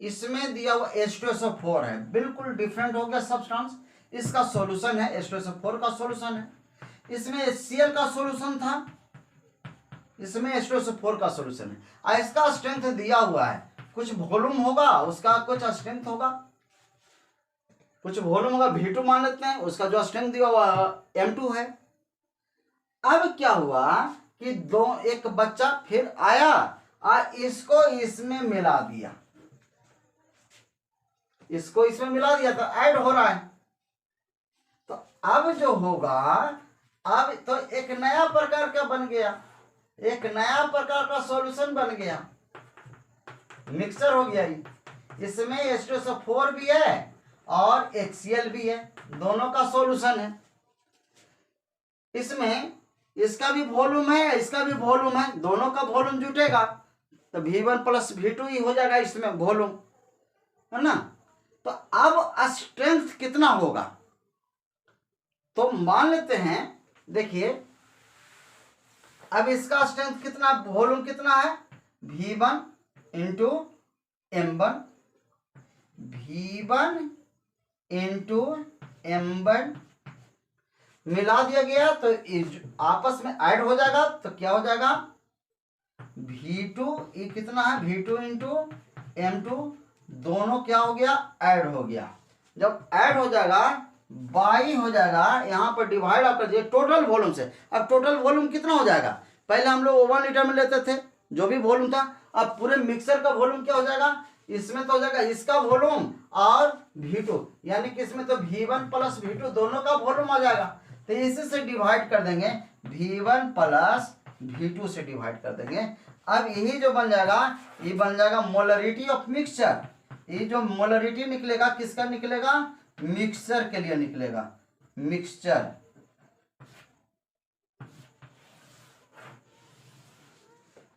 इसमें दिया हुआ H2SO4 है, बिल्कुल डिफरेंट हो गया सब्सटेंस, इसका सॉल्यूशन है, H2SO4 का सॉल्यूशन है। इसमें HCl का सॉल्यूशन था, इसमें H2SO4 का सॉल्यूशन है। इसका स्ट्रेंथ दिया हुआ है, कुछ वॉल्यूम होगा उसका, कुछ स्ट्रेंथ होगा, कुछ वॉल्यूम होगा, V2 मान लेते हैं, उसका जो स्ट्रेंथ दिया हुआ M2 है। अब क्या हुआ कि एक बच्चा फिर आया और इसको इसमें मिला दिया, इसको इसमें मिला दिया तो ऐड हो रहा है। तो अब जो होगा, अब तो एक नया प्रकार का बन गया, एक नया प्रकार का सॉल्यूशन बन गया, मिक्सचर हो गया। इसमें H2SO4 भी है और HCl भी है, दोनों का सॉल्यूशन है। इसमें इसका भी वॉल्यूम है, इसका भी वॉल्यूम है, दोनों का वॉल्यूम जुटेगा तो V1 प्लस V2 ही हो जाएगा इसमें वॉल्यूम, है ना। तो अब स्ट्रेंथ कितना होगा, तो मान लेते हैं, देखिए अब इसका स्ट्रेंथ कितना, वॉल्यूम कितना है, V1 into M1, V1 into M1 मिला दिया गया तो आपस में ऐड हो जाएगा। तो क्या हो जाएगा, V2 ये कितना है, V2 इंटू M2, दोनों क्या हो गया, ऐड हो गया। जब ऐड हो जाएगा बाई हो जाएगा, यहाँ पर डिवाइड आप कर दीजिए टोटल वॉल्यूम से। अब टोटल वॉल्यूम कितना हो जाएगा, पहले हम लोग 1 लीटर में लेते थे जो भी वॉल्यूम था, अब पूरे मिक्सर का वॉल्यूम क्या हो जाएगा, इसमें तो हो जाएगा इसका वॉल्यूम और V2, यानी कि इसमें तो V1 प्लस V2 दोनों का वॉल्यूम आ जाएगा। तो इसी से डिवाइड कर देंगे, V1 प्लस V2 से डिवाइड कर देंगे। अब यही जो बन जाएगा, ये बन जाएगा मोलरिटी ऑफ मिक्सचर। ये जो मोलरिटी निकलेगा किसका निकलेगा, मिक्सचर के लिए निकलेगा, मिक्सचर।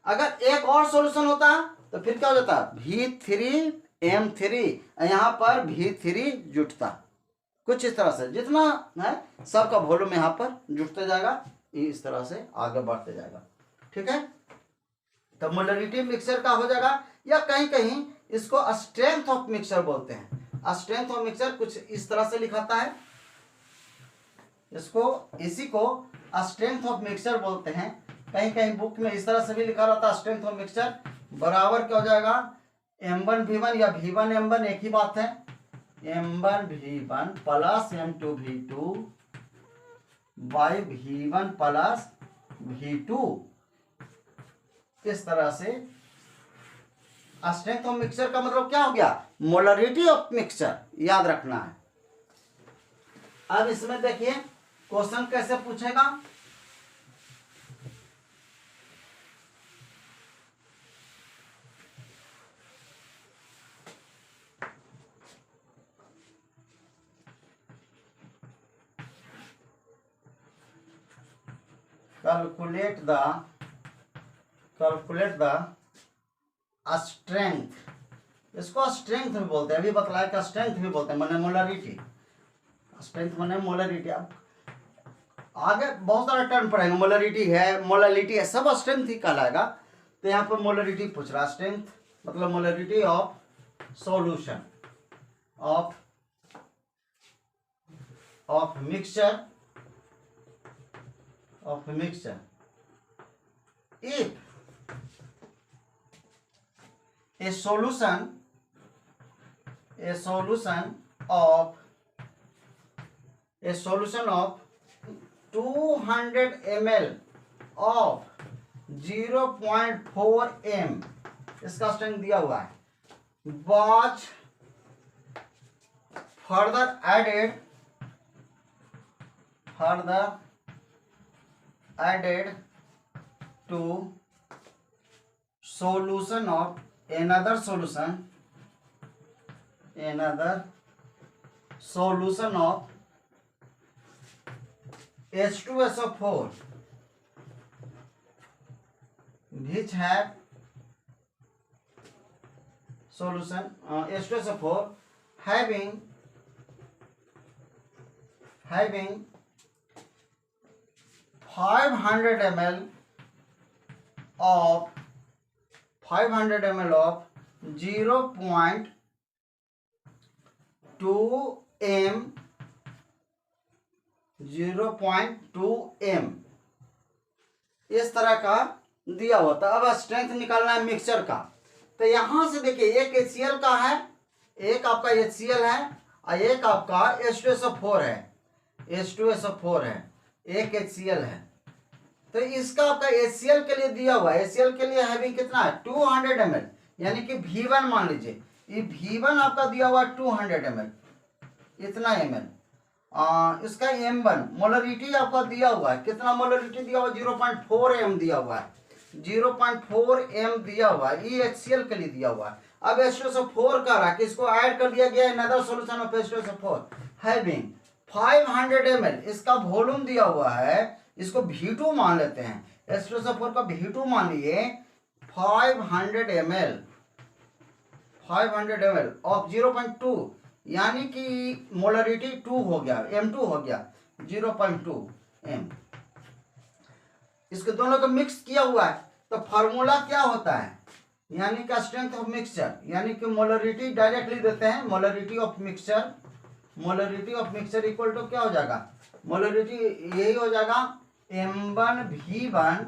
अगर एक और सॉल्यूशन होता तो फिर क्या हो जाता, V3M3, यहां पर V3 जुटता, कुछ इस तरह से जितना है सबका वॉल्यूम यहां पर जुटते जाएगा, इस तरह से आगे बढ़ते जाएगा, ठीक है। तो मोलरिटी मिक्सचर का हो जाएगा, या कहीं कहीं इसको स्ट्रेंथ ऑफ मिक्सचर बोलते हैं। स्ट्रेंथ ऑफ मिक्सचर कुछ इस तरह से लिखाता है, इसको इसी को स्ट्रेंथ ऑफ मिक्सचर बोलते हैं। कहीं कहीं बुक में इस तरह से भी लिखा रहता है, स्ट्रेंथ ऑफ मिक्सचर बराबर क्या हो जाएगा, M1 V1 या V1 M1 एक ही बात है, M1 V1 plus M2 V2 by V1 plus V2। इस तरह से स्ट्रेंथ ऑफ मिक्सचर का मतलब क्या हो गया, मोलरिटी ऑफ मिक्सचर, याद रखना है। अब इसमें देखिए क्वेश्चन कैसे पूछेगा, कैलकुलेट द स्ट्रेंथ, इसको स्ट्रेंथ भी बोलते हैं, अभी बतलाया कि स्ट्रेंथ भी बोलते हैं, माने मोलरिटी, स्ट्रेंथ माने मोलरिटी। अब आगे बहुत सारा टर्म पढ़ेंगे, मोलरिटी है, सब स्ट्रेंथ ही कहलाएगा। तो यहाँ पर मोलरिटी पूछ रहा, स्ट्रेंथ मतलब molarity of solution of mixture if a solution of 200 ml of 0.4 m, इसका स्ट्रेंथ दिया हुआ है, was further added to solution of another solution of H2SO4 which had solution H2SO4 having 500 ml of 0.2 m 0.2 m इस तरह का दिया हुआ था। अब स्ट्रेंथ निकालना है मिक्सचर का। तो यहां से देखिए एक HCl का है, एक आपका HCl है और एक आपका H2SO4 है, H2SO4 है, एक HCl है। तो इसका आपका HCl के लिए दिया हुआ है, HCl के लिए हैविंग कितना है 200 ml, यानी कि V1 मान लीजिए, ये V1 आपका दिया हुआ है 200 ml, इतना ml। इसका M1 मोलरिटी आपका दिया हुआ है, कितना मोलरिटी दिया हुआ है 0.4 m दिया हुआ है, 0.4 m दिया हुआ है, ये HCl के लिए दिया हुआ है। अब H2SO4 का रहा कि इसको ऐड कर दिया गया another solution of H2SO4 having 500 ml, इसका वॉल्यूम दिया हुआ है, इसको V2 मान लेते हैं, H2SO4 का V2 मान लिए 500 ml, 500 ml ऑफ 0.2, यानी कि मोलरिटी 2 हो गया, M2 हो गया 0.2 m। इसके दोनों को मिक्स किया हुआ है, तो फार्मूला क्या होता है, यानी कि स्ट्रेंथ ऑफ मिक्सचर, यानी कि मोलरिटी डायरेक्टली देते हैं, molarity of mixture, molarity of mixture equal to क्या हो जाएगा, मोलरिटी यही हो जाएगा M1V1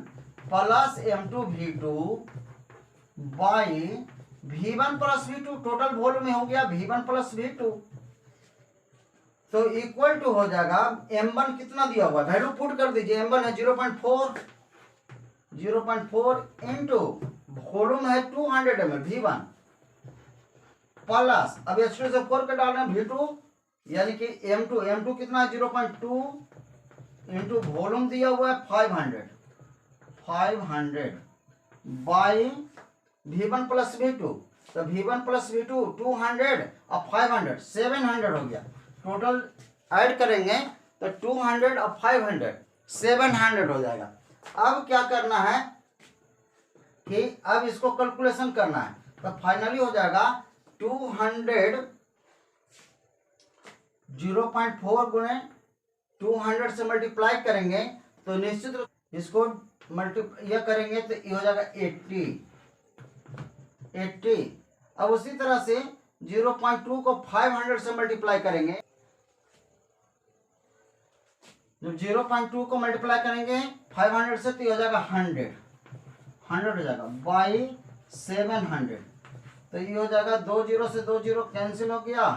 plus M2V2 by V1 plus V2, total volume में हो गया V1 प्लस V2, तो इक्वल टू हो जाएगा M1 कितना दिया हुआ है, वैल्यू पुट कर दीजिए, M1 है 0.4 इंटू वॉल्यूम है 200 ml V1 प्लस, अब H2SO4 का डालना V2, यानी कि M2 कितना है 0.2 इंटू वॉल्यूम दिया हुआ है 500 बाई V1 प्लस V2, तो V1 प्लस V2 200 और 500 700 हो गया, टोटल ऐड करेंगे तो 200 और 500 700 हो जाएगा। अब क्या करना है कि अब इसको कैलकुलेशन करना है, तो फाइनली हो जाएगा 200 0.4 गुणे 200 से मल्टीप्लाई करेंगे तो निश्चित रूप इसको यह करेंगे तो ये हो जाएगा 80। अब उसी तरह से 0.2 को 500 से मल्टीप्लाई करेंगे, जब 0.2 को मल्टीप्लाई करेंगे 500 से तो ये हो जाएगा 100 हो जाएगा बाई 700, तो ये हो जाएगा 2 0 से 2 0 कैंसिल हो गया,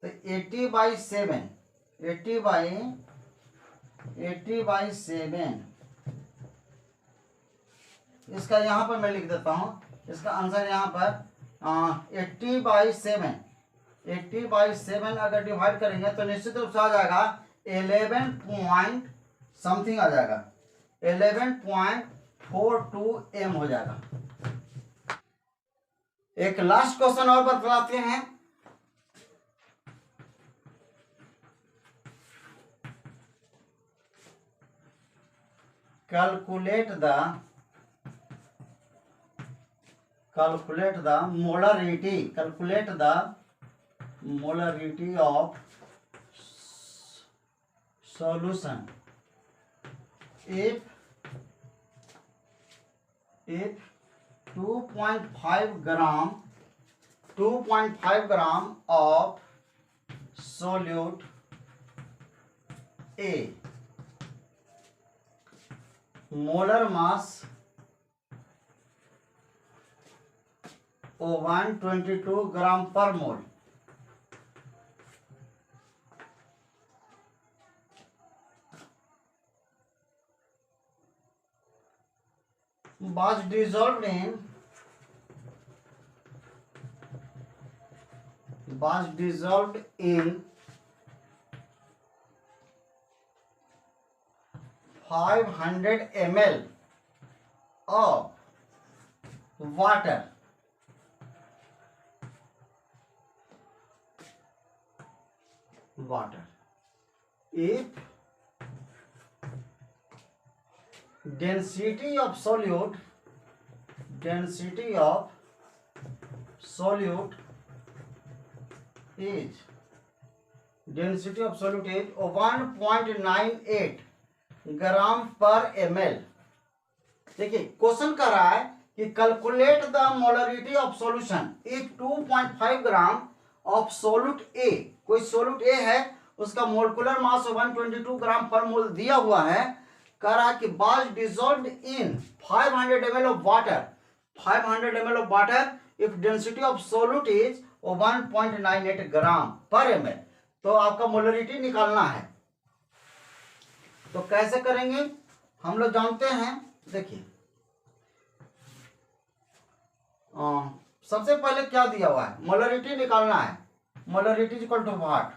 तो 80/7 80/7 इसका यहाँ पर मैं लिख देता हूँ, इसका आंसर यहाँ पर 80/7 अगर डिवाइड करेंगे तो निश्चित रूप से आ जाएगा 11 पॉइंट समथिंग आ जाएगा, 11.42 m हो जाएगा। एक लास्ट क्वेश्चन और बतलाते हैं, calculate the molarity of solution if 2.5 gram of solute A, molar mass 122 gram per mole, was dissolved in 500 ml of water, if density of solute is 1.98 ग्राम पर ml। देखिए question कर रहा है कि calculate the molarity of solution if 2.5 gram of solute A, कोई solute ए है उसका molecular mass 122 ग्राम पर मोल दिया हुआ है। कह रहा है कि was dissolved in 500 ml of water, 500 ml of water if density of solute is 1.98 ग्राम पर ml। तो आपका मोलरिटी निकालना है। तो कैसे करेंगे हम लोग जानते हैं। देखिए सबसे पहले क्या दिया हुआ है, मोलरिटी निकालना है। Molarity equal to what,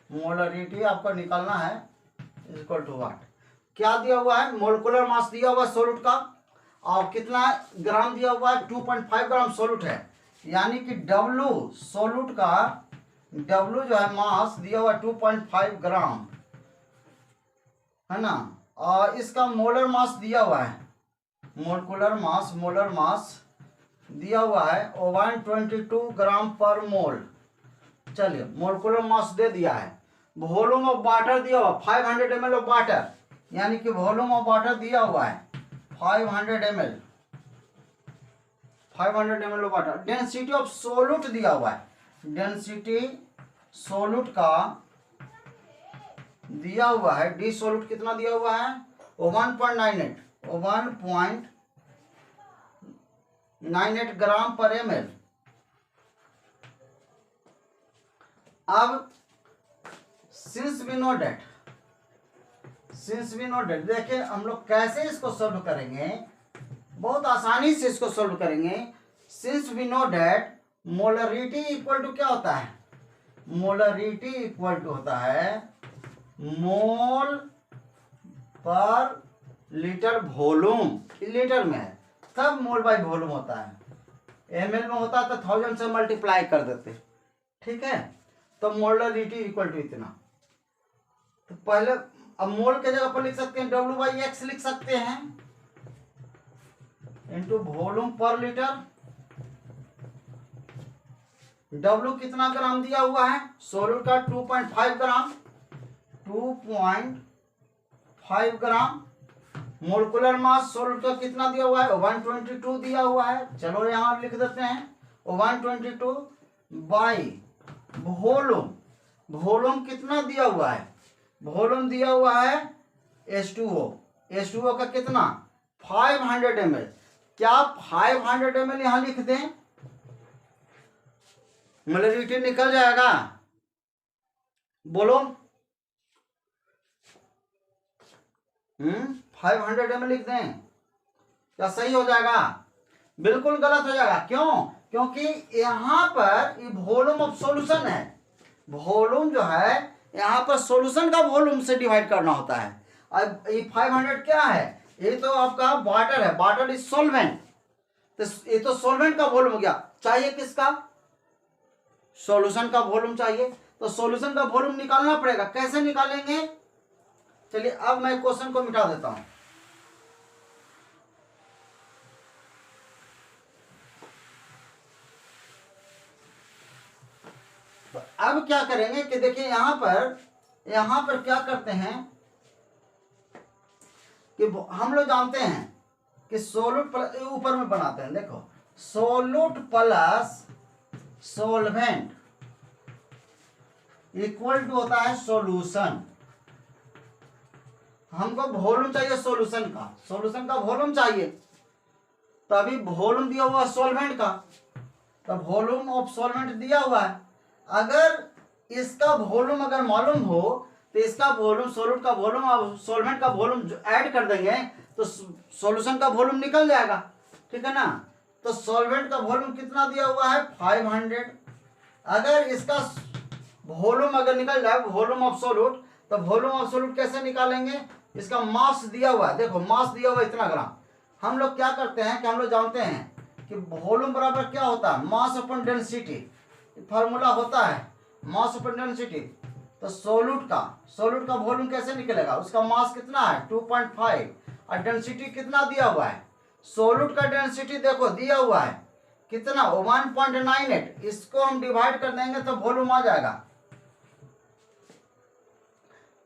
molarity आपको निकालना है इक्वल टू वाट। क्या दिया हुआ है, मोलिकुलर मास दिया हुआ है सोलूट का, और कितना ग्राम दिया हुआ है, 2.5 ग्राम सोलूट है। यानी कि W सोलूट का W जो है मास दिया हुआ है 2.5 ग्राम, है ना। और इसका मोलर मास दिया हुआ है, मोलर मास दिया हुआ है 122 ग्राम पर मोल। चलिए मोलिकुलर मास दे दिया है। वॉल्यूम ऑफ वाटर दिया हुआ 500 ml ऑफ वाटर, यानी कि वॉल्यूम ऑफ वाटर दिया हुआ है 500 ml, 500 ml of water. Density of सोलूट दिया हुआ है, डेंसिटी सोलूट का दिया हुआ है, डी सोलूट कितना दिया हुआ है 1.98 ग्राम पर ml। अब सिंस वी नो डेट, देखिए हम लोग कैसे इसको सोल्व करेंगे, बहुत आसानी से इसको सोल्व करेंगे। Since we know that molarity equal to क्या होता है, मोलरिटी इक्वल टू होता है मोल पर लीटर वॉल्यूम। लीटर में है तब मोल बाई वॉल्यूम होता है, ml में होता है तो 1000 से मल्टीप्लाई कर देते, ठीक है। तो मोलरिटी इक्वल टू इतना। तो पहले अब मोल के जगह पर लिख सकते हैं W/X लिख सकते हैं इनटू वॉल्यूम पर लीटर। W कितना ग्राम दिया हुआ है, सोलूट का 2.5 ग्राम, 2.5 ग्राम। मोलिकुलर मास सोलूट का कितना दिया हुआ है 122 दिया हुआ है। चलो यहां लिख देते हैं 122 बाई वॉल्यूम। वॉल्यूम कितना दिया हुआ है, वॉल्यूम दिया हुआ है H2O का कितना 500 ml। क्या 500 ml यहां लिख दें, मोलरिटी निकल जाएगा, बोलो 500 ml लिख दें, क्या सही हो जाएगा? बिल्कुल गलत हो जाएगा। क्यों? क्योंकि यहां पर ये वॉल्यूम ऑफ सॉल्यूशन है। वॉल्यूम जो है यहाँ पर सॉल्यूशन का वॉल्यूम से डिवाइड करना होता है। अब ये 500 क्या है, ये तो आपका वाटर है, वाटर इज सॉल्वेंट, तो ये तो सॉल्वेंट का वॉल्यूम हो गया। चाहिए किसका, सॉल्यूशन का वॉल्यूम चाहिए, तो सॉल्यूशन का वॉल्यूम निकालना पड़ेगा। कैसे निकालेंगे, चलिए अब मैं क्वेश्चन को मिटा देता हूं। तो अब क्या करेंगे कि देखिए यहां पर क्या करते हैं कि हम लोग जानते हैं कि सोलूट प्लस, ऊपर में बनाते हैं, देखो solute plus solvent equal to होता है सॉल्यूशन। हमको वॉल्यूम चाहिए सॉल्यूशन का वॉल्यूम चाहिए, तभी वॉल्यूम दिया हुआ सॉल्वेंट का, तो वॉल्यूम ऑफ सॉल्वेंट दिया हुआ है। अगर इसका वॉल्यूम अगर मालूम हो तो इसका वॉल्यूम, सोलूट का वॉल्यूम और सॉल्वेंट का वॉल्यूम ऐड कर देंगे तो सॉल्यूशन का वॉल्यूम निकल जाएगा, ठीक है ना। तो सॉल्वेंट का वॉल्यूम कितना दिया हुआ है 500। अगर इसका वॉल्यूम अगर निकल जाए वॉल्यूम ऑफ सोलूट, तो वॉल्यूम ऑफ सोलूट कैसे निकालेंगे, इसका मास दिया हुआ है, देखो मास दिया हुआ है इतना ग्राम। हम लोग क्या करते हैं कि हम लोग जानते हैं कि वॉल्यूम बराबर क्या होता है, मास अपॉन डेंसिटी, फार्मूला होता है मास अपॉन डेंसिटी। तो सोलूट का वॉल्यूम कैसे निकलेगा, उसका मास कितना है 2.5 और डेंसिटी कितना दिया हुआ है, सोलूट का डेंसिटी देखो दिया हुआ है कितना 1.98, इसको हम डिवाइड कर देंगे तो वॉल्यूम आ जाएगा।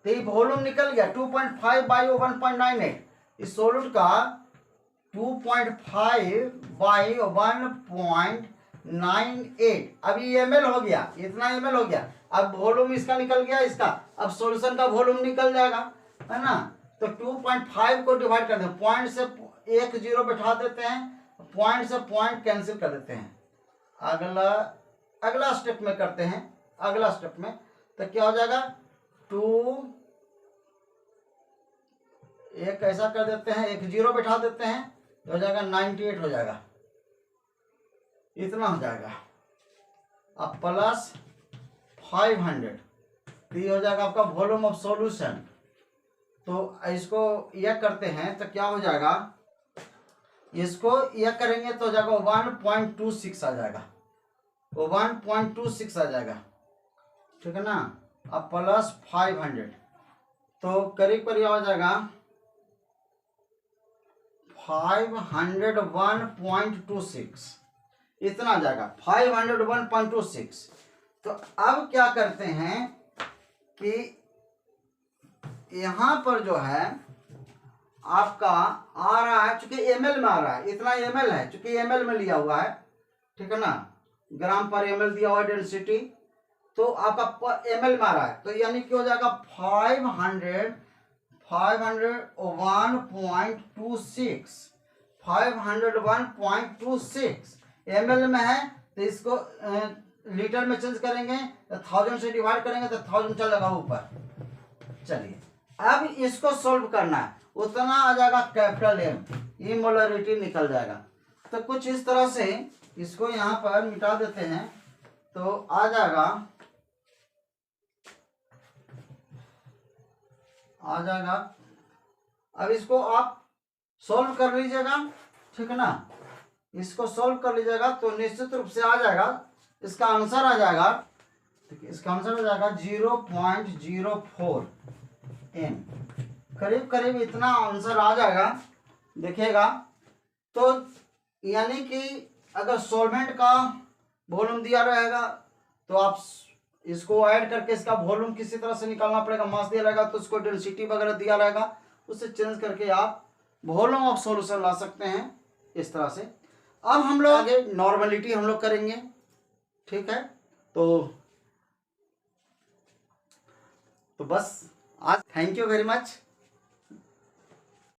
तो ये वॉल्यूम निकल गया 2.5 बाई 1.98, इस सोलूट का 2.5 बाई 1.98। अब ये ml हो गया, इतना ml हो गया। अब वॉल्यूम इसका निकल गया, इसका अब सॉल्यूशन का वॉल्यूम निकल जाएगा, है ना। तो 2.5 को डिवाइड कर दें, पॉइंट से एक जीरो बैठा देते हैं, पॉइंट से पॉइंट कैंसिल कर देते हैं। अगला स्टेप में करते हैं, अगला स्टेप में तो क्या हो जाएगा, 2 एक ऐसा कर देते हैं, एक जीरो बैठा देते हैं, तो हो जाएगा 98 हो जाएगा, इतना हो जाएगा। अब प्लस 500 तो ये हो जाएगा आपका वॉल्यूम ऑफ सॉल्यूशन। तो इसको यह करते हैं तो क्या हो जाएगा, इसको यह करेंगे तो हो जाएगा 1.26 आ जाएगा, 1.26 आ जाएगा, ठीक है ना। अब प्लस 500 तो करीब करीब आ जाएगा 501.26, इतना आ जाएगा 501.26। तो अब क्या करते हैं कि यहां पर जो है आपका आ रहा है, चूंकि एमएल में आ रहा है, इतना एमएल है, चूंकि एमएल में लिया हुआ है, ठीक है ना, ग्राम पर एमएल दिया हुआ है डेंसिटी, तो आपका एमएल में आ रहा है, तो यानी कि हो जाएगा 501.26 एमएल में है, तो इसको लीटर में चेंज करेंगे तो 1000 से डिवाइड करेंगे तो 1000 चलेगा ऊपर। चलिए अब इसको सोल्व करना है, उतना आ जाएगा कैपिटल एम, इमोलरिटी निकल जाएगा। तो कुछ इस तरह से इसको यहाँ पर मिटा देते हैं तो आ जाएगा, अब इसको आप सोल्व कर लीजिएगा, ठीक है ना, इसको सोल्व कर लीजिएगा तो निश्चित रूप से आ जाएगा, इसका आंसर आ जाएगा, इसका आंसर हो जाएगा 0.04 n, करीब करीब इतना आंसर आ जाएगा, देखिएगा। तो यानी कि अगर सॉल्वेंट का वॉल्यूम दिया रहेगा तो आप इसको ऐड करके इसका वॉल्यूम किसी तरह से निकालना पड़ेगा, मास दिया रहेगा तो उसको डेंसिटी वगैरह दिया रहेगा, उससे चेंज करके आप वॉल्यूम ऑफ सॉल्यूशन ला सकते हैं इस तरह से। अब हम लोग आगे नॉर्मलिटी हम लोग करेंगे, ठीक है। तो बस आज थैंक यू वेरी मच।